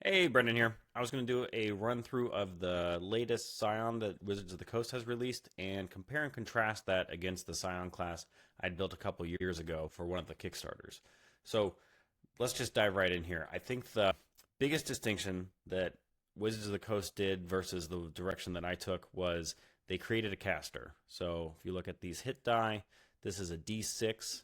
Hey, Brendan here. I was going to do a run through of the latest Psion that Wizards of the Coast has released and compare and contrast that against the Psion class I'd built a couple years ago for one of the Kickstarters. So let's just dive right in here. I think the biggest distinction that Wizards of the Coast did versus the direction that I took was they created a caster. So if you look at these hit die, this is a D6,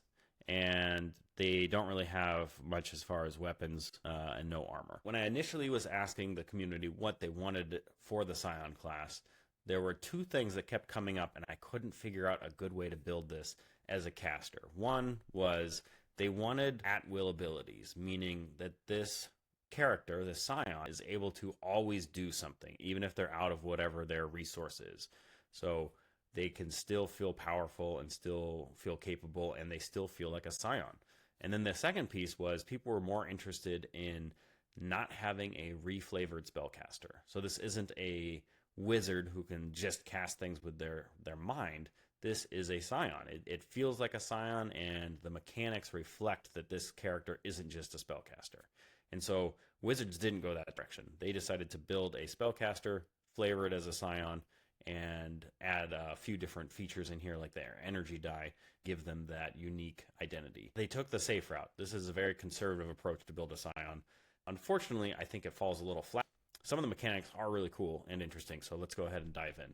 and they don't really have much as far as weapons and no armor. When I initially was asking the community what they wanted for the Psion class, there were two things that kept coming up, and I couldn't figure out a good way to build this as a caster. One was they wanted at-will abilities, meaning that this character, the Psion, is able to always do something, even if they're out of whatever their resource is. So they can still feel powerful and still feel capable, and they still feel like a Psion. And then the second piece was people were more interested in not having a reflavored spellcaster. So this isn't a wizard who can just cast things with their mind. This is a Psion. It feels like a Psion, and the mechanics reflect that this character isn't just a spellcaster. And so Wizards didn't go that direction. They decided to build a spellcaster, flavor it as a Psion, and add a few different features in here like their energy die, give them that unique identity. They took the safe route. This is a very conservative approach to build a Psion. Unfortunately, I think it falls a little flat. Some of the mechanics are really cool and interesting, so let's go ahead and dive in.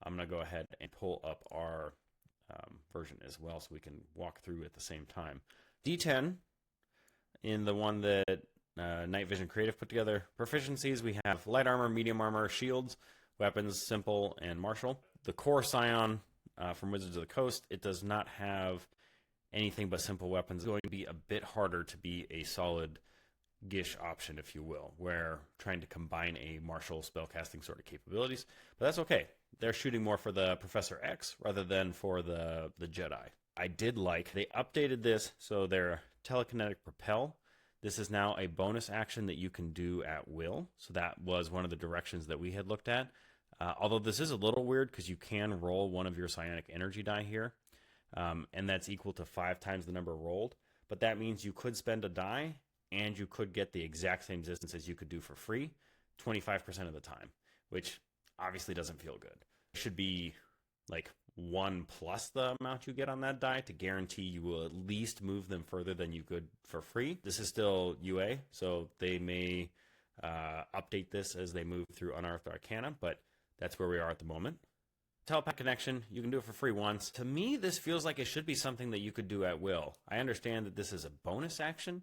I'm going to go ahead and pull up our version as well so we can walk through at the same time. D10, in the one that Night Vision Creative put together. Proficiencies, we have light armor, medium armor, shields, weapons, simple, and martial. The core Psion from Wizards of the Coast, it does not have anything but simple weapons. It's going to be a bit harder to be a solid Gish option, if you will, where trying to combine a martial spellcasting sort of capabilities. But that's okay. They're shooting more for the Professor X rather than for the Jedi. I did like, they updated this so their telekinetic propel. This is now a bonus action that you can do at will. So that was one of the directions that we had looked at. Although this is a little weird because you can roll one of your psionic energy die here, and that's equal to 5 times the number rolled. But that means you could spend a die, and you could get the exact same distance as you could do for free 25% of the time, which obviously doesn't feel good. It should be like 1 plus the amount you get on that die to guarantee you will at least move them further than you could for free. This is still UA, so they may update this as they move through Unearthed Arcana, but that's where we are at the moment. Telepath connection, you can do it for free once. To me, this feels like it should be something that you could do at will. I understand that this is a bonus action.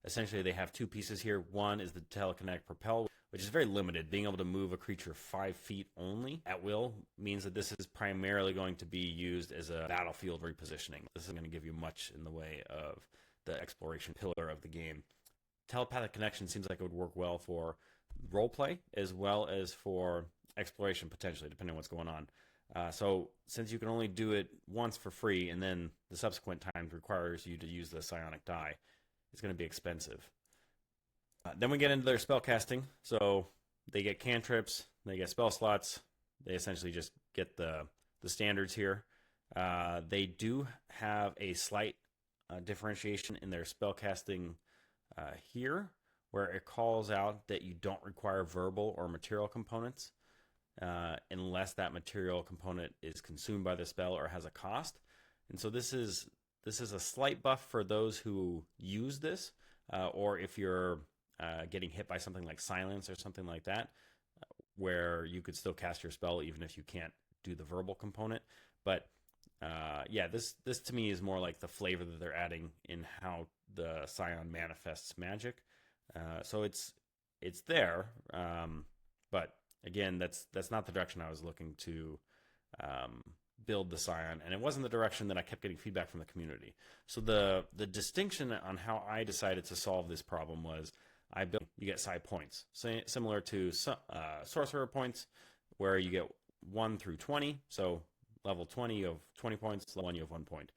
Essentially, they have two pieces here. One is the telekinetic propel, which is very limited. Being able to move a creature 5 feet only at will means that this is primarily going to be used as a battlefield repositioning. This isn't going to give you much in the way of the exploration pillar of the game. Telepathic connection seems like it would work well for roleplay as well as for exploration potentially, depending on what's going on. So since you can only do it once for free and then the subsequent times requires you to use the psionic die, it's going to be expensive. Then we get into their spell casting. So they get cantrips, they get spell slots. They essentially just get the standards here. They do have a slight differentiation in their spell casting here, where it calls out that you don't require verbal or material components unless that material component is consumed by the spell or has a cost. And so this is a slight buff for those who use this, or if you're getting hit by something like silence or something like that, where you could still cast your spell even if you can't do the verbal component. But yeah, this to me is more like the flavor that they're adding in how the Psion manifests magic. So it's there, but again, that's not the direction I was looking to build the Psion, and it wasn't the direction that I kept getting feedback from the community. So the distinction on how I decided to solve this problem was you get psi points, similar to sorcerer points, where you get 1 through 20. So level 20 you have 20 points, level 1 you have 1 point.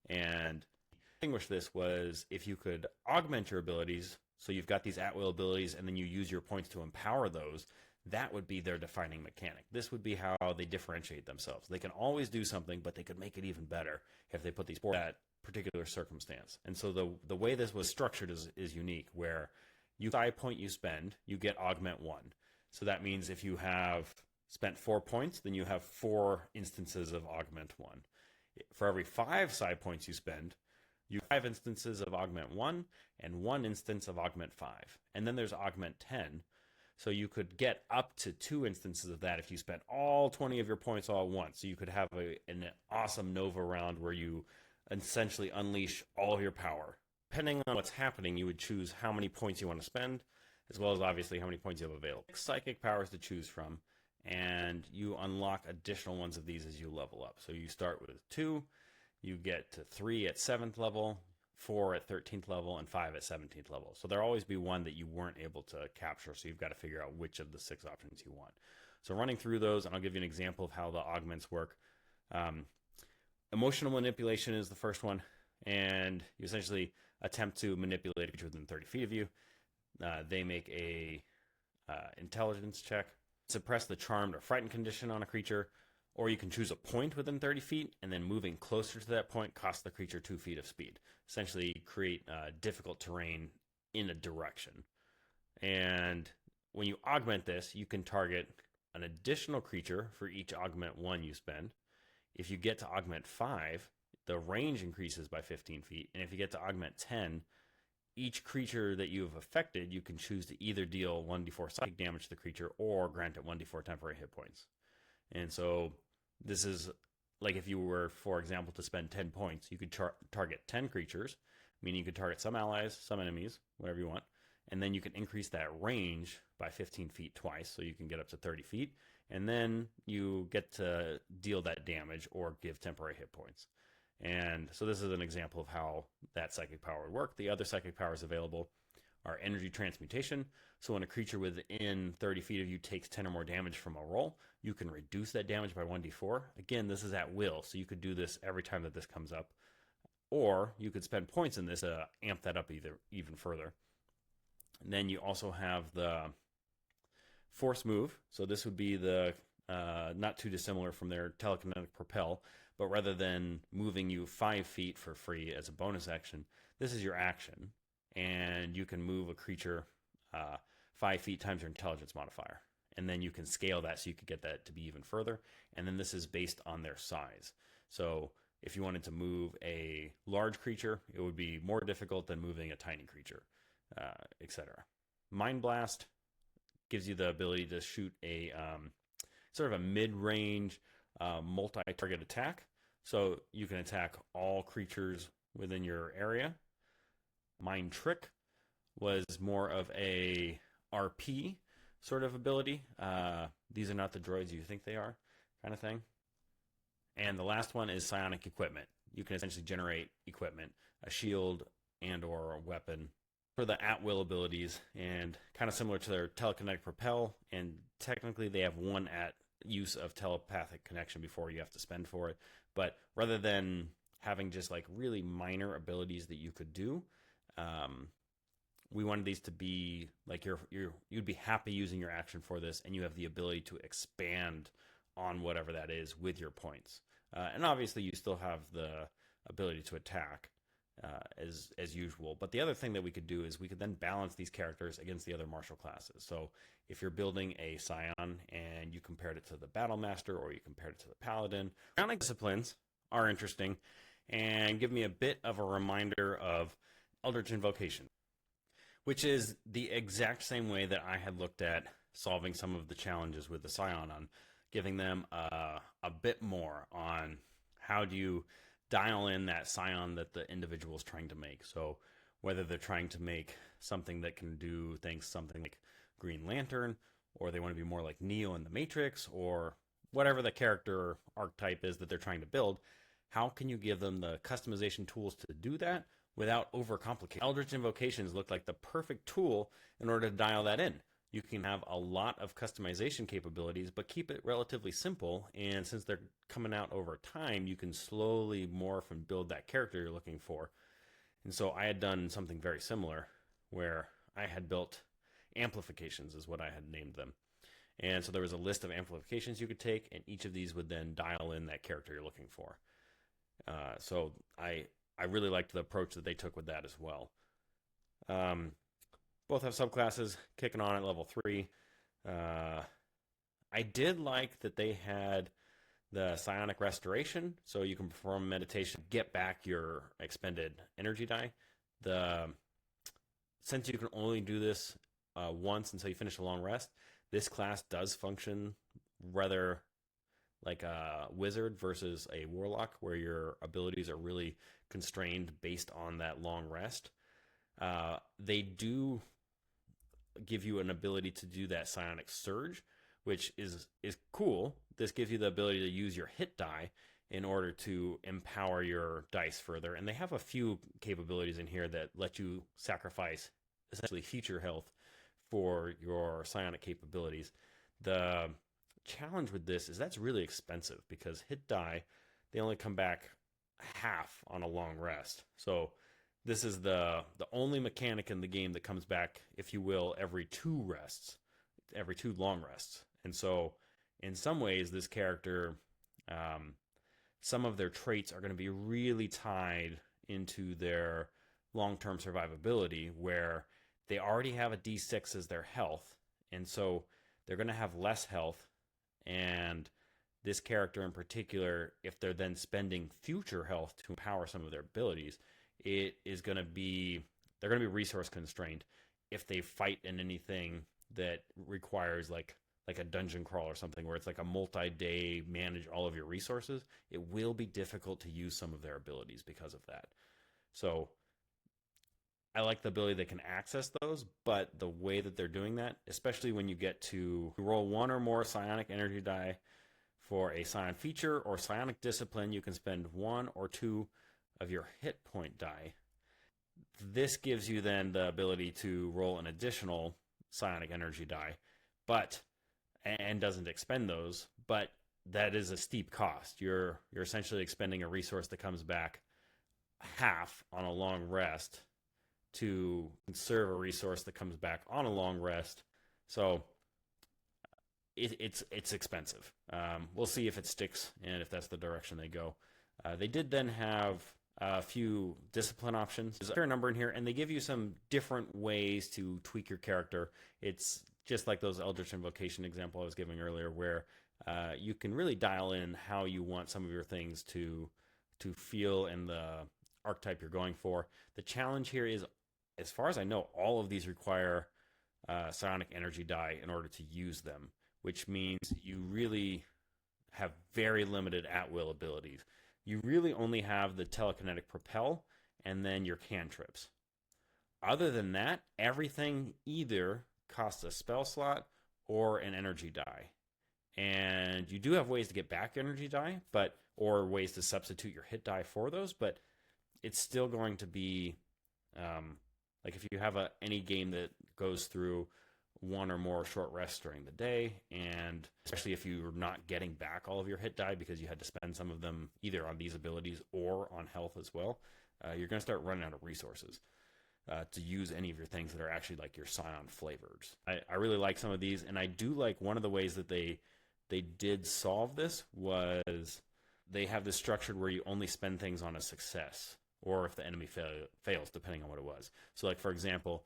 And distinguish this was if you could augment your abilities, so you've got these at-will abilities and then you use your points to empower those, that would be their defining mechanic. This would be how they differentiate themselves. They can always do something, but they could make it even better if they put these for that particular circumstance. And so the way this was structured is unique, where You psi point you spend, you get augment 1. So that means if you have spent 4 points, then you have 4 instances of augment 1. For every 5 psi points you spend, you have 5 instances of augment 1 and 1 instance of augment 5. And then there's augment 10. So you could get up to 2 instances of that if you spent all 20 of your points all at once. So you could have an awesome Nova round where you essentially unleash all of your power. Depending on what's happening, you would choose how many points you want to spend, as well as obviously how many points you have available. 6 psychic powers to choose from, and you unlock additional ones of these as you level up. So you start with 2, you get to 3 at 7th level, 4 at 13th level, and 5 at 17th level. So there'll always be one that you weren't able to capture, so you've got to figure out which of the 6 options you want. So running through those, and I'll give you an example of how the augments work. Emotional manipulation is the first one, and you essentially attempt to manipulate a creature within 30 feet of you. They make a intelligence check. Suppress the charmed or frightened condition on a creature, or you can choose a point within 30 feet, and then moving closer to that point costs the creature 2 feet of speed. Essentially create difficult terrain in a direction. And when you augment this, you can target an additional creature for each augment 1 you spend. If you get to augment 5, the range increases by 15 feet. And if you get to augment 10, each creature that you have affected, you can choose to either deal 1d4 psychic damage to the creature or grant it 1d4 temporary hit points. And so this is like if you were, for example, to spend 10 points, you could target 10 creatures, meaning you could target some allies, some enemies, whatever you want. And then you can increase that range by 15 feet twice, so you can get up to 30 feet. And then you get to deal that damage or give temporary hit points. And so this is an example of how that psychic power would work. The other psychic powers available are energy transmutation. So when a creature within 30 feet of you takes 10 or more damage from a roll, you can reduce that damage by 1d4. Again, this is at will, so you could do this every time that this comes up. Or you could spend points in this to amp that up even further. And then you also have the force move. So this would be the not too dissimilar from their telekinetic propel, but rather than moving you 5 feet for free as a bonus action, this is your action, and you can move a creature 5 feet times your intelligence modifier, and then you can scale that so you could get that to be even further. And then this is based on their size. So if you wanted to move a large creature, it would be more difficult than moving a tiny creature, etc. Mind Blast gives you the ability to shoot a sort of a mid-range multi-target attack. So you can attack all creatures within your area. Mind Trick was more of a RP sort of ability. These are not the droids you think they are, kind of thing. And the last one is Psionic Equipment. You can essentially generate equipment, a shield and or a weapon for the at-will abilities, and kind of similar to their telekinetic propel, and technically they have one at use of telepathic connection before you have to spend for it. But rather than having just like really minor abilities that you could do, we wanted these to be like you'd be happy using your action for this, and you have the ability to expand on whatever that is with your points. And obviously you still have the ability to attack as usual. But the other thing that we could do is we could then balance these characters against the other martial classes. So if you're building a Psion and you compared it to the Battle Master or you compared it to the Paladin, psionic disciplines are interesting and give me a bit of a reminder of Eldritch Invocation, which is the exact same way that I had looked at solving some of the challenges with the Psion, on giving them a bit more on how do you dial in that Psion that the individual is trying to make. So whether they're trying to make something that can do things, something like Green Lantern, or they want to be more like Neo in the Matrix, or whatever the character archetype is that they're trying to build, how can you give them the customization tools to do that without overcomplicating? Eldritch Invocations look like the perfect tool in order to dial that in. You can have a lot of customization capabilities, but keep it relatively simple. And since they're coming out over time, you can slowly morph and build that character you're looking for. And so I had done something very similar where I had built amplifications, is what I had named them. And so there was a list of amplifications you could take, and each of these would then dial in that character you're looking for. So I really liked the approach that they took with that as well. Both have subclasses kicking on at level 3. I did like that they had the psionic restoration, so you can perform meditation, get back your expended energy die. The Since you can only do this once until you finish a long rest, this class does function rather like a wizard versus a warlock, where your abilities are really constrained based on that long rest. They do give you an ability to do that psionic surge, which is cool. This gives you the ability to use your hit die in order to empower your dice further. And they have a few capabilities in here that let you sacrifice essentially future health for your psionic capabilities. The challenge with this is that's really expensive because hit die, they only come back half on a long rest. So this is the only mechanic in the game that comes back, if you will, every 2 rests, every 2 long rests. And so in some ways, this character, some of their traits are going to be really tied into their long-term survivability, where they already have a D6 as their health, and so they're going to have less health. And this character in particular, if they're then spending future health to empower some of their abilities, it is going to be, they're going to be resource constrained. If they fight in anything that requires like a dungeon crawl or something, where it's like a multi-day manage all of your resources, it will be difficult to use some of their abilities because of that. So I like the ability they can access those, but the way that they're doing that, especially when you get to roll 1 or more psionic energy die for a psion feature or psionic discipline, you can spend 1 or 2 of your hit point die. This gives you then the ability to roll an additional psionic energy die, and doesn't expend those, but that is a steep cost. You're essentially expending a resource that comes back half on a long rest to conserve a resource that comes back on a long rest. So it's expensive. We'll see if it sticks and if that's the direction they go. They did then have a few discipline options. There's a fair number in here, and they give you some different ways to tweak your character. It's just like those Eldritch Invocation example I was giving earlier, where you can really dial in how you want some of your things to feel and the archetype you're going for. The challenge here is, as far as I know, all of these require psionic energy die in order to use them, which means you really have very limited at-will abilities. You really only have the telekinetic propel and then your cantrips. Other than that, everything either costs a spell slot or an energy die. And you do have ways to get back energy die, or ways to substitute your hit die for those, but it's still going to be like if you have any game that goes through 1 or more short rests during the day, and especially if you're not getting back all of your hit die because you had to spend some of them either on these abilities or on health as well, you're going to start running out of resources to use any of your things that are actually like your psion flavors. I really like some of these, and I do like one of the ways that they did solve this was they have this structured where you only spend things on a success, or if the enemy fails, depending on what it was. So like, for example,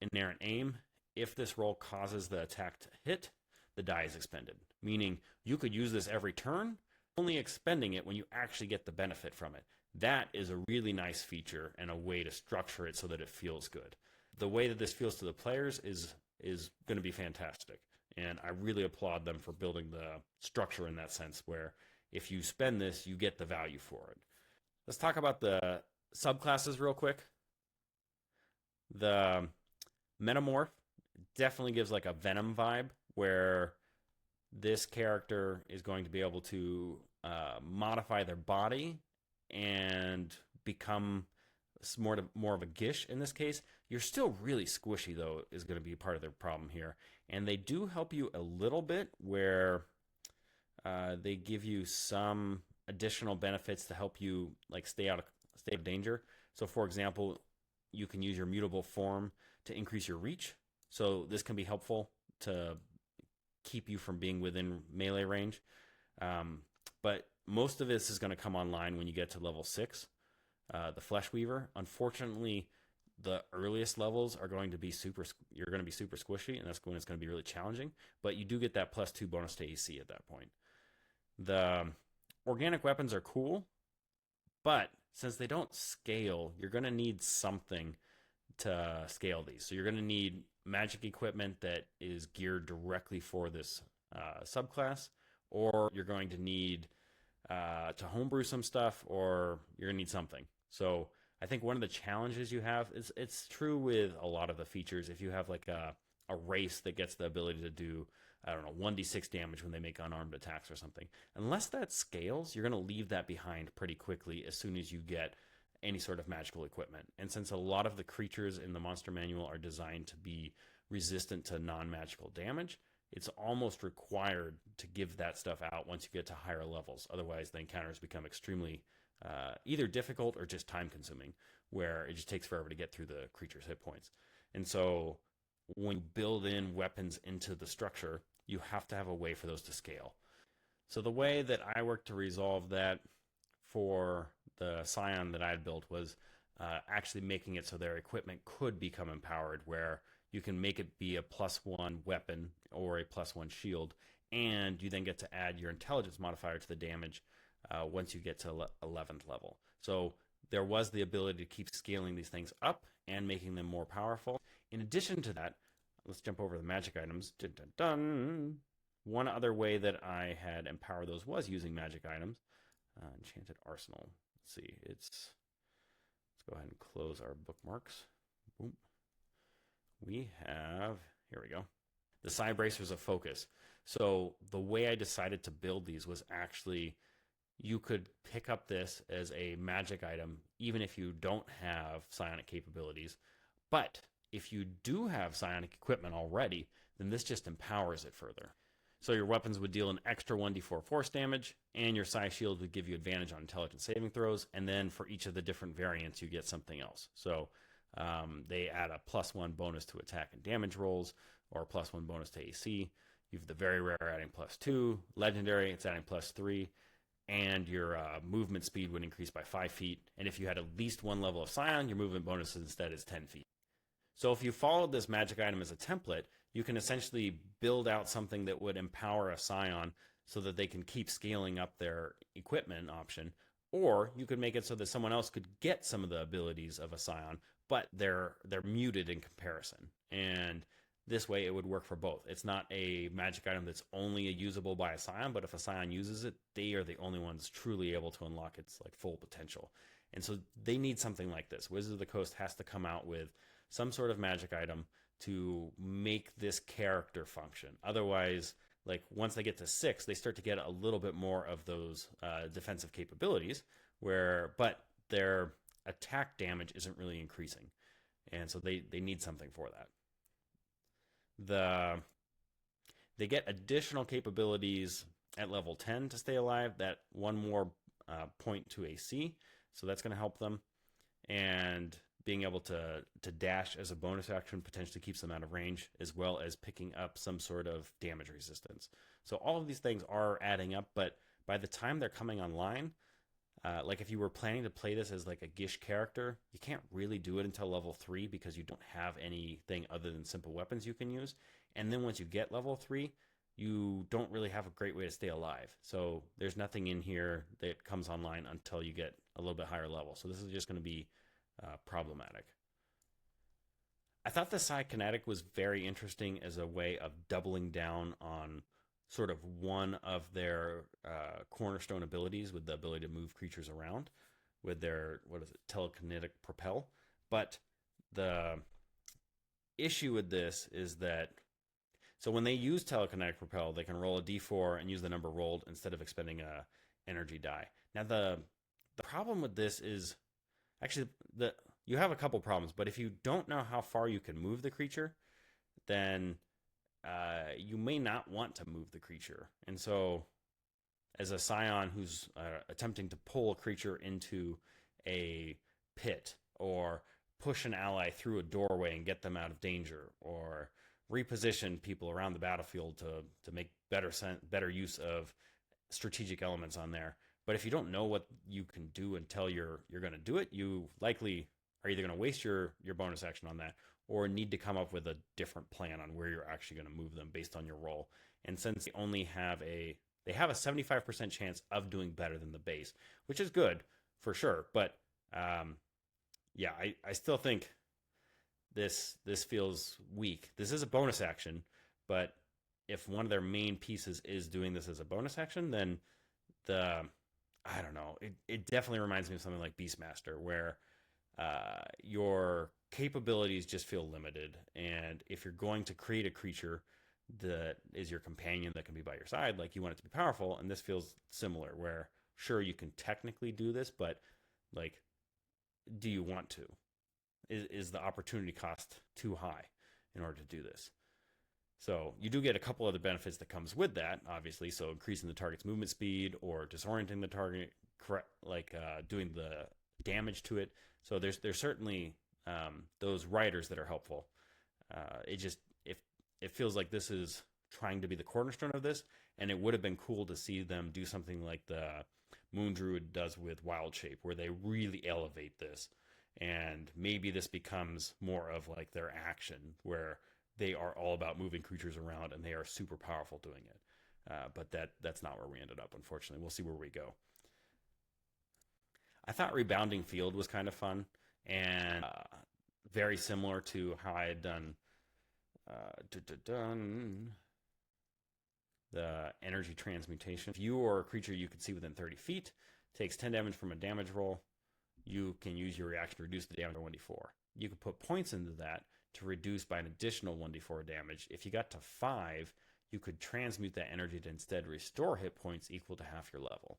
inerrant aim, if this roll causes the attack to hit, the die is expended. Meaning you could use this every turn, only expending it when you actually get the benefit from it. That is a really nice feature and a way to structure it so that it feels good. The way that this feels to the players is going to be fantastic. And I really applaud them for building the structure in that sense, where if you spend this, you get the value for it. Let's talk about the subclasses real quick. The Metamorph definitely gives like a Venom vibe, where this character is going to be able to modify their body and become more of a Gish in this case. You're still really squishy, though, is going to be part of their problem here. And they do help you a little bit, where they give you some additional benefits to help you like stay out of danger. So, for example, you can use your mutable form to increase your reach. So this can be helpful to keep you from being within melee range. But most of this is going to come online when you get to level 6, the Flesh Weaver. Unfortunately, the earliest levels are going to be you're going to be super squishy, and that's when it's going to be really challenging. But you do get that +2 bonus to AC at that point. The organic weapons are cool, but since they don't scale, you're going to need something to scale these. So you're going to need magic equipment that is geared directly for this subclass, or you're going to need to homebrew some stuff, or you're going to need something. So I think one of the challenges you have is, it's true with a lot of the features. If you have like a race that gets the ability to do, I don't know, 1d6 damage when they make unarmed attacks or something, unless that scales, you're going to leave that behind pretty quickly as soon as you get any sort of magical equipment. And since a lot of the creatures in the monster manual are designed to be resistant to non-magical damage, it's almost required to give that stuff out once you get to higher levels. Otherwise, the encounters become extremely either difficult or just time consuming, where it just takes forever to get through the creature's hit points. And so when you build in weapons into the structure, you have to have a way for those to scale. So the way that I worked to resolve that for the Psion that I had built was actually making it so their equipment could become empowered, where you can make it be a +1 weapon or a +1 shield, and you then get to add your intelligence modifier to the damage once you get to 11th level. So there was the ability to keep scaling these things up and making them more powerful. In addition to that, let's jump over the magic items. Dun, dun, dun. One other way that I had empowered those was using magic items. Enchanted Arsenal. Let's see. Let's go ahead and close our bookmarks. Boom. We have, here we go, the Psi Bracers of Focus. So the way I decided to build these was actually, you could pick up this as a magic item even if you don't have psionic capabilities. But if you do have psionic equipment already, then this just empowers it further. So your weapons would deal an extra 1d4 force damage, and your Psi Shield would give you advantage on intelligence saving throws, and then for each of the different variants, you get something else. So they add a +1 bonus to attack and damage rolls, or a +1 bonus to AC. You have the very rare adding +2, legendary, it's adding +3, and your movement speed would increase by 5 feet. And if you had at least one level of Psion, your movement bonus instead is 10 feet. So if you followed this magic item as a template, you can essentially build out something that would empower a Psion so that they can keep scaling up their equipment option, or you could make it so that someone else could get some of the abilities of a Psion, but they're muted in comparison. And this way it would work for both. It's not a magic item that's only usable by a Psion, but if a Psion uses it, they are the only ones truly able to unlock its like full potential. And so they need something like this. Wizards of the Coast has to come out with some sort of magic item to make this character function. Otherwise, like once they get to 6, they start to get a little bit more of those defensive capabilities, but their attack damage isn't really increasing. And so they need something for that. They get additional capabilities at level 10 to stay alive, that one more point to AC, so that's going to help them. And being able to dash as a bonus action potentially keeps them out of range, as well as picking up some sort of damage resistance. So all of these things are adding up, but by the time they're coming online, like if you were planning to play this as like a Gish character, you can't really do it until level 3 because you don't have anything other than simple weapons you can use. And then once you get level 3, you don't really have a great way to stay alive. So there's nothing in here that comes online until you get a little bit higher level. So this is just going to be problematic. I thought the Psykinetic was very interesting as a way of doubling down on sort of one of their cornerstone abilities, with the ability to move creatures around with their, telekinetic propel. But the issue with this is that, so when they use telekinetic propel, they can roll a d4 and use the number rolled instead of expending a energy die. Now the problem with this is, actually, you have a couple problems, but if you don't know how far you can move the creature, then you may not want to move the creature. And so as a Psion who's attempting to pull a creature into a pit, or push an ally through a doorway and get them out of danger, or reposition people around the battlefield to make better use of strategic elements on there. But if you don't know what you can do until you're going to do it, you likely are either going to waste your bonus action on that, or need to come up with a different plan on where you're actually going to move them based on your roll. And since they have a 75% chance of doing better than the base, which is good for sure. But yeah, I still think this feels weak. This is a bonus action, but if one of their main pieces is doing this as a bonus action, then I don't know. It definitely reminds me of something like Beastmaster, where your capabilities just feel limited. And if you're going to create a creature that is your companion that can be by your side, like, you want it to be powerful, and this feels similar, where sure, you can technically do this, but like, do you want to? Is the opportunity cost too high in order to do this? So you do get a couple other benefits that comes with that, obviously. So increasing the target's movement speed, or disorienting the target, like doing the damage to it. So there's certainly those riders that are helpful. It feels like this is trying to be the cornerstone of this, and it would have been cool to see them do something like the Moon Druid does with Wild Shape, where they really elevate this, and maybe this becomes more of like their action, where they are all about moving creatures around and they are super powerful doing it. But that's not where we ended up, unfortunately. We'll see where we go. I thought Rebounding Field was kind of fun, and very similar to how I had done the energy transmutation. If you or a creature you can see within 30 feet takes 10 damage from a damage roll, you can use your reaction to reduce the damage by 1d4. You can put points into that to reduce by an additional 1d4 damage. If you got to 5, you could transmute that energy to instead restore hit points equal to half your level.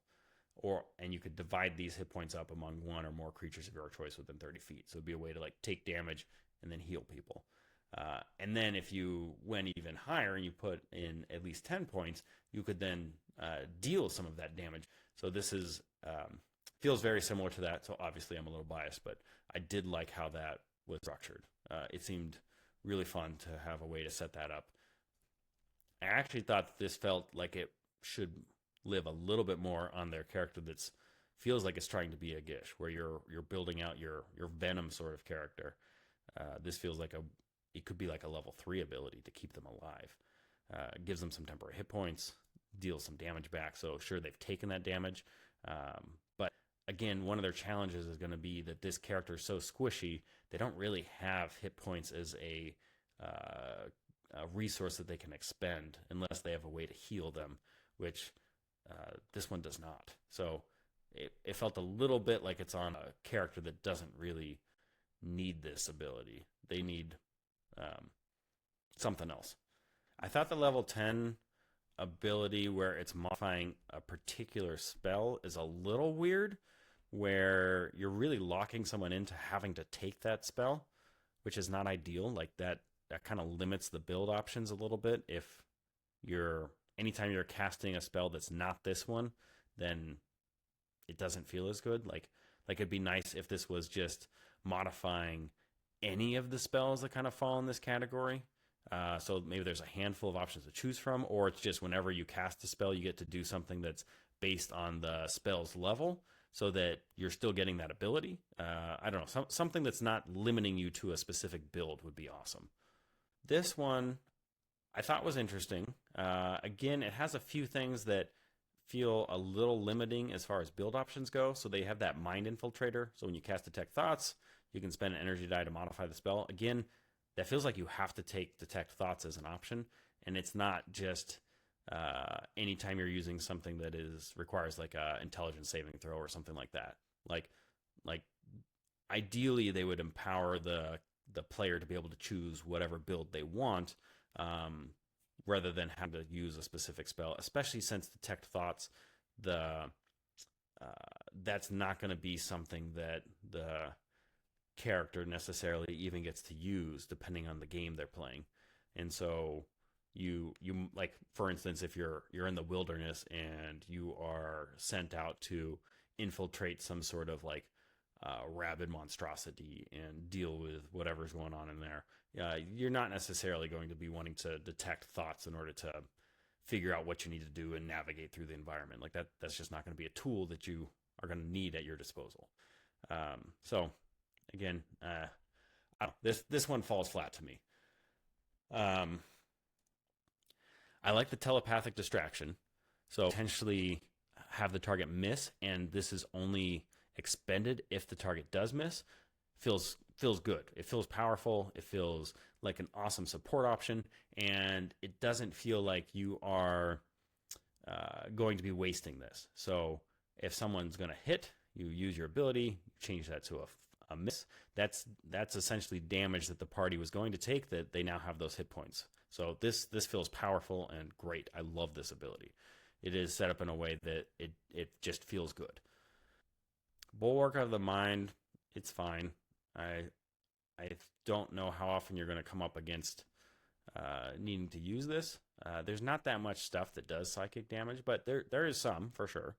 And you could divide these hit points up among one or more creatures of your choice within 30 feet. So it'd be a way to like take damage and then heal people. And then if you went even higher and you put in at least 10 points, you could then deal some of that damage. So this is feels very similar to that. So obviously I'm a little biased, but I did like how that was structured. It seemed really fun to have a way to set that up. I actually thought that this felt like it should live a little bit more on their character that feels like it's trying to be a Gish, where you're building out your Venom sort of character. This feels like it could be like a level 3 ability to keep them alive. It gives them some temporary hit points, deals some damage back. So sure, they've taken that damage. But again, one of their challenges is going to be that this character is so squishy, they don't really have hit points as a resource that they can expend unless they have a way to heal them, which this one does not. So it felt a little bit like it's on a character that doesn't really need this ability. They need something else. I thought the level 10 ability where it's modifying a particular spell is a little weird, where you're really locking someone into having to take that spell, which is not ideal. Like that kind of limits the build options a little bit. If anytime you're casting a spell that's not this one, then it doesn't feel as good. Like it'd be nice if this was just modifying any of the spells that kind of fall in this category. So maybe there's a handful of options to choose from, or it's just whenever you cast a spell, you get to do something that's based on the spell's level, so that you're still getting that ability. I don't know, something that's not limiting you to a specific build would be awesome. This one I thought was interesting. Again, it has a few things that feel a little limiting as far as build options go. So they have that Mind Infiltrator. So when you cast Detect Thoughts, you can spend an energy die to modify the spell. Again, that feels like you have to take Detect Thoughts as an option, and it's not just anytime you're using something that requires like a intelligence saving throw or something like that. Like ideally, they would empower the player to be able to choose whatever build they want, rather than have to use a specific spell. Especially since Detect Thoughts, that's not going to be something that the character necessarily even gets to use, depending on the game they're playing. And so you like, for instance, if you're in the wilderness and you are sent out to infiltrate some sort of like rabid monstrosity and deal with whatever's going on in there, you're not necessarily going to be wanting to detect thoughts in order to figure out what you need to do and navigate through the environment. Like that's just not going to be a tool that you are going to need at your disposal. So again, I don't know, this one falls flat to me. Um, I like the telepathic distraction, so potentially have the target miss, and this is only expended if the target does miss. Feels good. It feels powerful. It feels like an awesome support option, and it doesn't feel like you are going to be wasting this. So if someone's going to hit, you use your ability, change that to a miss. That's essentially damage that the party was going to take that they now have those hit points. So this feels powerful and great. I love this ability. It is set up in a way that it just feels good. Bulwark of the Mind, it's fine. I don't know how often you're going to come up against needing to use this. There's not that much stuff that does psychic damage, but there is some for sure.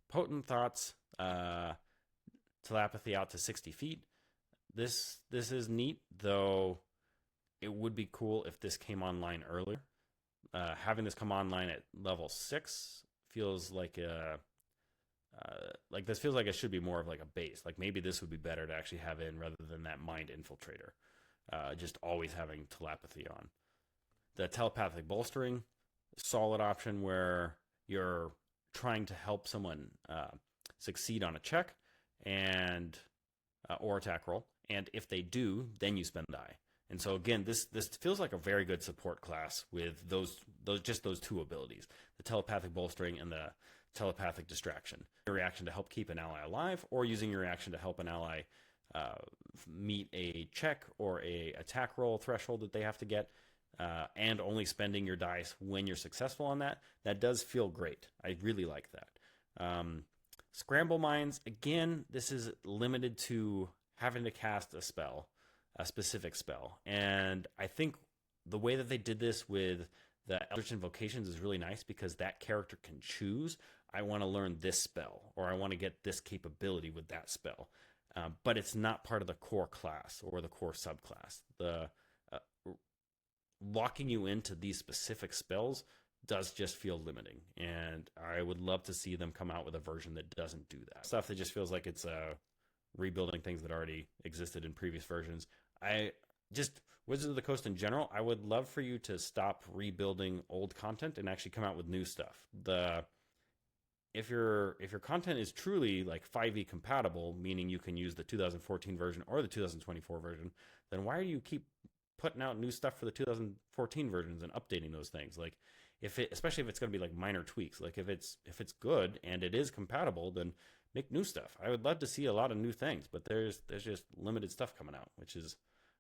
Potent Thoughts, telepathy out to 60 feet. This is neat, though it would be cool if this came online earlier. Having this come online at level 6 feels like this feels like it should be more of like a base. Like maybe this would be better to actually have in rather than that mind infiltrator. Just always having telepathy on. The telepathic bolstering, solid option where you're trying to help someone succeed on a check and or attack roll, and if they do, then you spend die. And so again, this feels like a very good support class with those two abilities: the telepathic bolstering and the telepathic distraction. Your reaction to help keep an ally alive, or using your reaction to help an ally meet a check or a attack roll threshold that they have to get, and only spending your dice when you're successful on that. That does feel great. I really like that. Scramble Minds, again, this is limited to having to cast a spell, a specific spell. And I think the way that they did this with the Eldritch Invocations is really nice because that character can choose, I want to learn this spell, or I want to get this capability with that spell. But it's not part of the core class or the core subclass. The locking you into these specific spells does just feel limiting, and I would love to see them come out with a version that doesn't do that. Stuff that just feels like it's rebuilding things that already existed in previous versions. Wizards of the Coast in general, I would love for you to stop rebuilding old content and actually come out with new stuff. If your content is truly like 5e compatible, meaning you can use the 2014 version or the 2024 version, then why do you keep putting out new stuff for the 2014 versions and updating those things? Like, especially if it's going to be like minor tweaks. Like if it's good and it is compatible, then make new stuff. I would love to see a lot of new things, but there's just limited stuff coming out, which is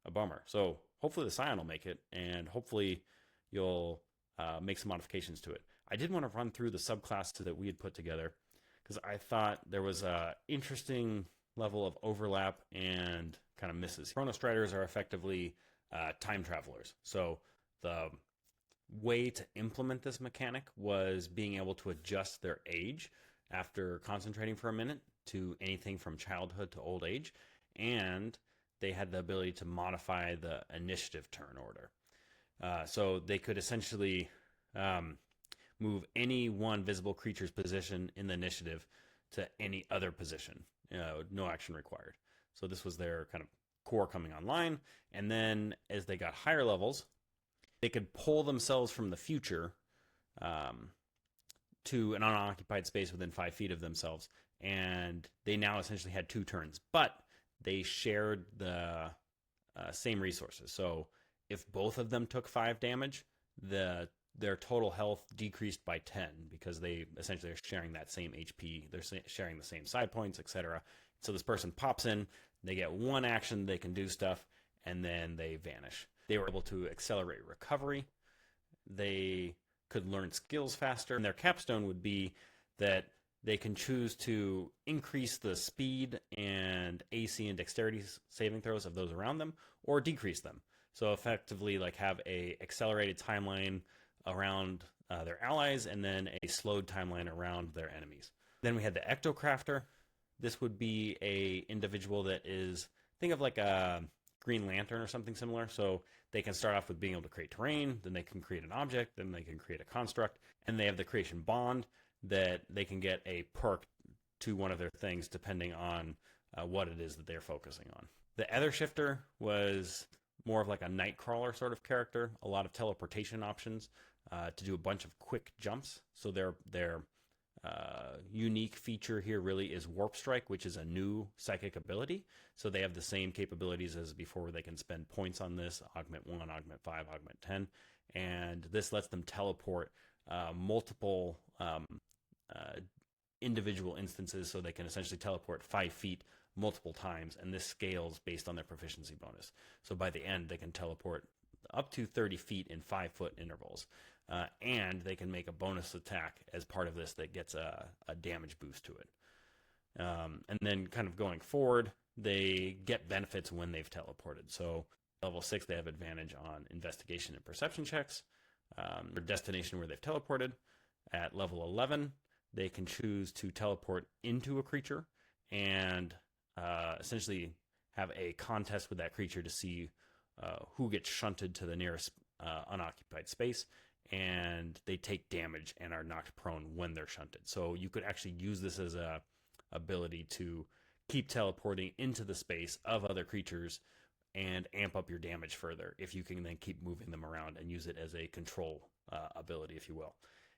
a bummer. So hopefully the Psion will make it, and hopefully you'll make some modifications to it. I did want to run through the subclasses that we had put together because I thought there was a interesting level of overlap and kind of misses. Chronostriders are effectively time travelers. So the way to implement this mechanic was being able to adjust their age after concentrating for a minute to anything from childhood to old age, and they had the ability to modify the initiative turn order. So they could essentially move any one visible creature's position in the initiative to any other position, no action required. So this was their kind of core coming online, and then as they got higher levels, they could pull themselves from the future to an unoccupied space within 5 feet of themselves, and they now essentially had 2 turns, but they shared the same resources. So if both of them took 5 damage, their total health decreased by 10 because they essentially are sharing that same HP. They're sharing the same side points, etc. So this person pops in, they get 1 action, they can do stuff, and then they vanish. They were able to accelerate recovery. They could learn skills faster. And their capstone would be that they can choose to increase the speed and AC and dexterity saving throws of those around them, or decrease them. So effectively, like, have a accelerated timeline around their allies, and then a slowed timeline around their enemies. Then we had the Ectocrafter. This would be a individual that is, think of like a Green Lantern or something similar. So they can start off with being able to create terrain, then they can create an object, then they can create a construct, and they have the creation bond that they can get a perk to one of their things depending on what it is that they're focusing on. The Ether Shifter was more of like a Nightcrawler sort of character, a lot of teleportation options to do a bunch of quick jumps. So their unique feature here really is Warp Strike, which is a new psychic ability. So they have the same capabilities as before, where they can spend points on this, Augment 1, Augment 5, Augment 10, and this lets them teleport multiple individual instances, so they can essentially teleport 5 feet multiple times, and this scales based on their proficiency bonus. So by the end, they can teleport up to 30 feet in 5-foot intervals, and they can make a bonus attack as part of this that gets a damage boost to it. And then kind of going forward, they get benefits when they've teleported. So level 6, they have advantage on investigation and perception checks, or destination where they've teleported. At level 11, they can choose to teleport into a creature and essentially have a contest with that creature to see who gets shunted to the nearest unoccupied space, and they take damage and are knocked prone when they're shunted. So you could actually use this as a ability to keep teleporting into the space of other creatures and amp up your damage further if you can then keep moving them around and use it as a control ability, if you will.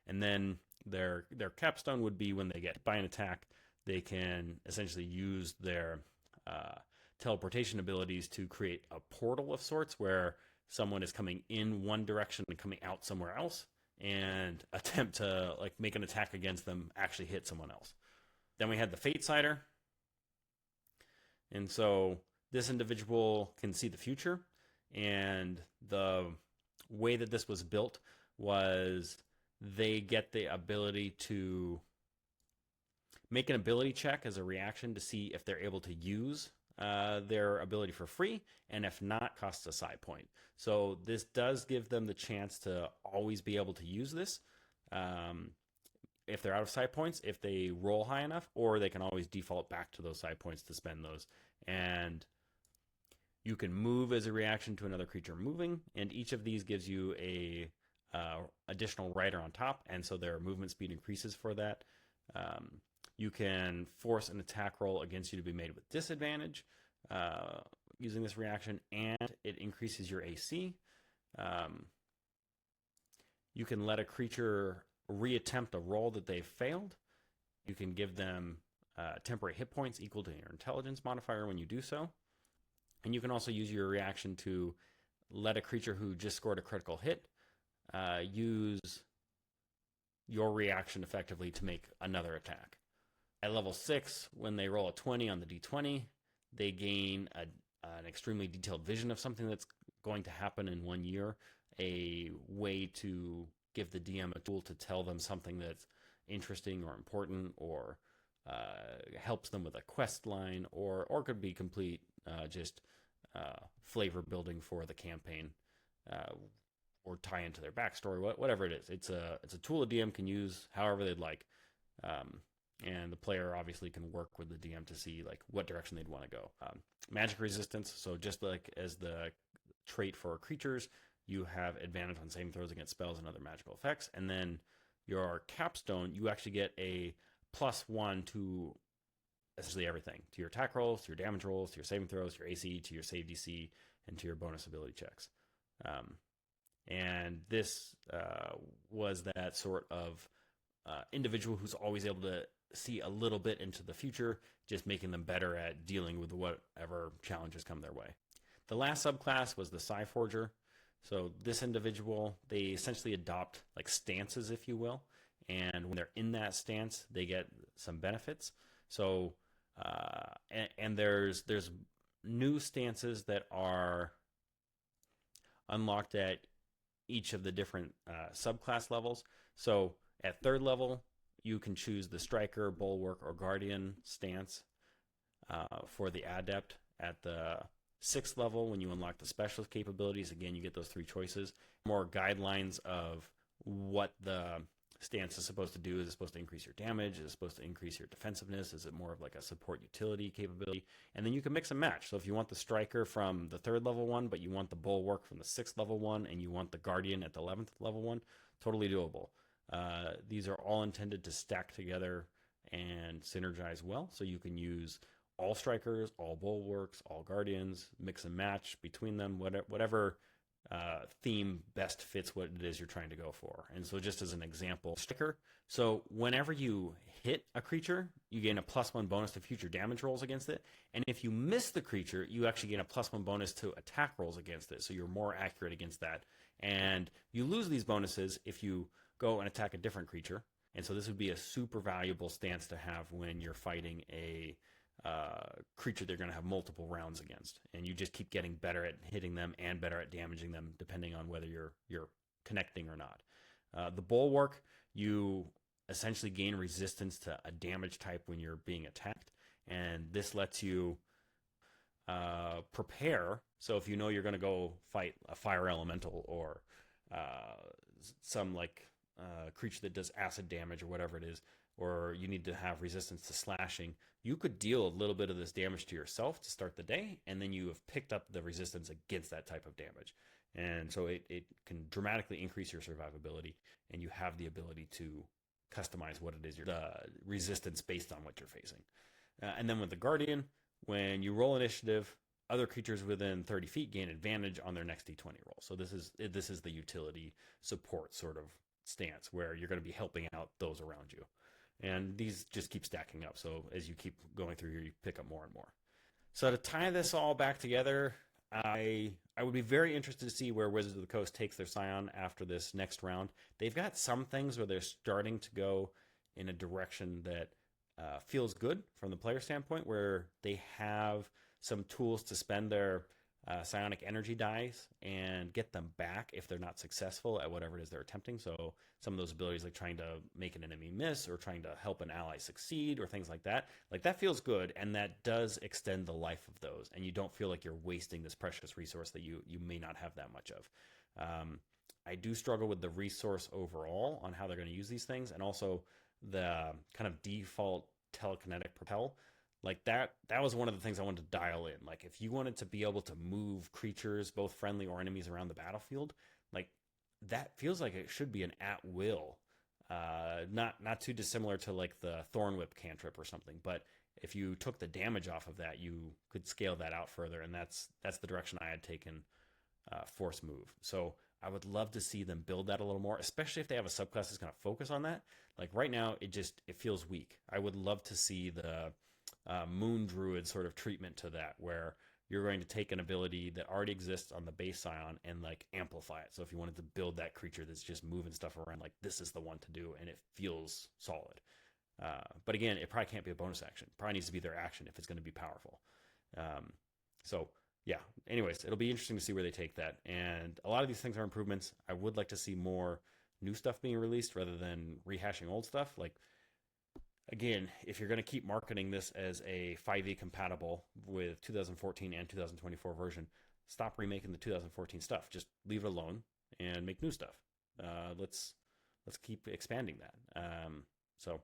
And then their capstone would be when they get hit by an attack, they can essentially use their teleportation abilities to create a portal of sorts where someone is coming in one direction and coming out somewhere else, and attempt to like make an attack against them, actually hit someone else. Then we had the Fate Sider. And so this individual can see the future, and the way that this was built was they get the ability to make an ability check as a reaction to see if they're able to use their ability for free, and if not, costs a psi point. So this does give them the chance to always be able to use this if they're out of psi points, if they roll high enough, or they can always default back to those psi points to spend those. And you can move as a reaction to another creature moving, and each of these gives you a additional rider on top, and so their movement speed increases for that. You can force an attack roll against you to be made with disadvantage using this reaction, and it increases your AC. You can let a creature reattempt a roll that they've failed. You can give them temporary hit points equal to your intelligence modifier when you do so. And you can also use your reaction to let a creature who just scored a critical hit use your reaction effectively to make another attack. At level 6, when they roll a 20 on the d20, they gain an extremely detailed vision of something that's going to happen in 1 year, a way to give the DM a tool to tell them something that's interesting or important, or helps them with a quest line, or could be complete just flavor building for the campaign, or tie into their backstory, whatever it is. It's a tool a DM can use however they'd like. And the player obviously can work with the DM to see like what direction they'd want to go. Magic resistance, so just like as the trait for creatures, you have advantage on saving throws against spells and other magical effects. And then your capstone, you actually get a +1 to essentially everything, to your attack rolls, to your damage rolls, to your saving throws, to your AC, to your save DC, and to your bonus ability checks. And this was that sort of individual who's always able to see a little bit into the future, just making them better at dealing with whatever challenges come their way. The last subclass was the Psi Forger. So this individual, they essentially adopt like stances, if you will, and when they're in that stance, they get some benefits. So and there's new stances that are unlocked at each of the different subclass levels. So at 3rd level, you can choose the Striker, Bulwark, or Guardian stance for the Adept. At the 6th level, when you unlock the Specialist capabilities, again, you get those 3 choices. More guidelines of what the stance is supposed to do. Is it supposed to increase your damage? Is it supposed to increase your defensiveness? Is it more of like a support utility capability? And then you can mix and match. So if you want the Striker from the 3rd level one, but you want the Bulwark from the 6th level one, and you want the Guardian at the 11th level one, totally doable. These are all intended to stack together and synergize well, so you can use all strikers, all bulwarks, all guardians, mix and match between them, whatever theme best fits what it is you're trying to go for. And so just as an example, striker. So whenever you hit a creature, you gain a +1 bonus to future damage rolls against it. And if you miss the creature, you actually gain a +1 bonus to attack rolls against it. So you're more accurate against that. And you lose these bonuses if you go and attack a different creature. And so this would be a super valuable stance to have when you're fighting a creature they're going to have multiple rounds against, and you just keep getting better at hitting them and better at damaging them, depending on whether you're connecting or not. The bulwark, you essentially gain resistance to a damage type when you're being attacked, and this lets you prepare. So if you know you're going to go fight a fire elemental or some creature that does acid damage or whatever it is, or you need to have resistance to slashing, you could deal a little bit of this damage to yourself to start the day, and then you have picked up the resistance against that type of damage. And so it can dramatically increase your survivability, and you have the ability to customize what it is, the resistance based on what you're facing. And then with the Guardian, when you roll initiative, other creatures within 30 feet gain advantage on their next d20 roll. So this is the utility support sort of stance where you're going to be helping out those around you. And these just keep stacking up. So as you keep going through here, you pick up more and more. So to tie this all back together, I would be very interested to see where Wizards of the Coast takes their Psion after this next round. They've got some things where they're starting to go in a direction that feels good from the player standpoint, where they have some tools to spend their psionic energy dice and get them back if they're not successful at whatever it is they're attempting. So some of those abilities, like trying to make an enemy miss or trying to help an ally succeed or things like that feels good, and that does extend the life of those, and you don't feel like you're wasting this precious resource that you may not have that much of. I do struggle with the resource overall on how they're going to use these things, and also the kind of default telekinetic propel. Like that was one of the things I wanted to dial in. Like if you wanted to be able to move creatures, both friendly or enemies, around the battlefield, like that feels like it should be an at will. Not too dissimilar to like the Thorn Whip cantrip or something. But if you took the damage off of that, you could scale that out further, and that's the direction I had taken Force Move. So I would love to see them build that a little more, especially if they have a subclass that's going to focus on that. Like right now, it feels weak. I would love to see the Moon Druid sort of treatment to that, where you're going to take an ability that already exists on the base Psion and like amplify it. So if you wanted to build that creature that's just moving stuff around, like this is the one to do, and it feels solid. But again, it probably can't be a bonus action. Probably needs to be their action if it's going to be powerful. So yeah, anyways, it'll be interesting to see where they take that. And a lot of these things are improvements. I would like to see more new stuff being released rather than rehashing old stuff. Like, again, if you're going to keep marketing this as a 5e compatible with 2014 and 2024 version, stop remaking the 2014 stuff. Just leave it alone and make new stuff. Let's keep expanding that. So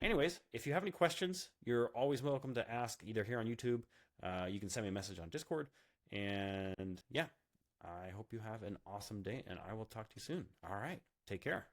anyways, if you have any questions, you're always welcome to ask either here on YouTube. You can send me a message on Discord. And yeah, I hope you have an awesome day, and I will talk to you soon. All right, take care.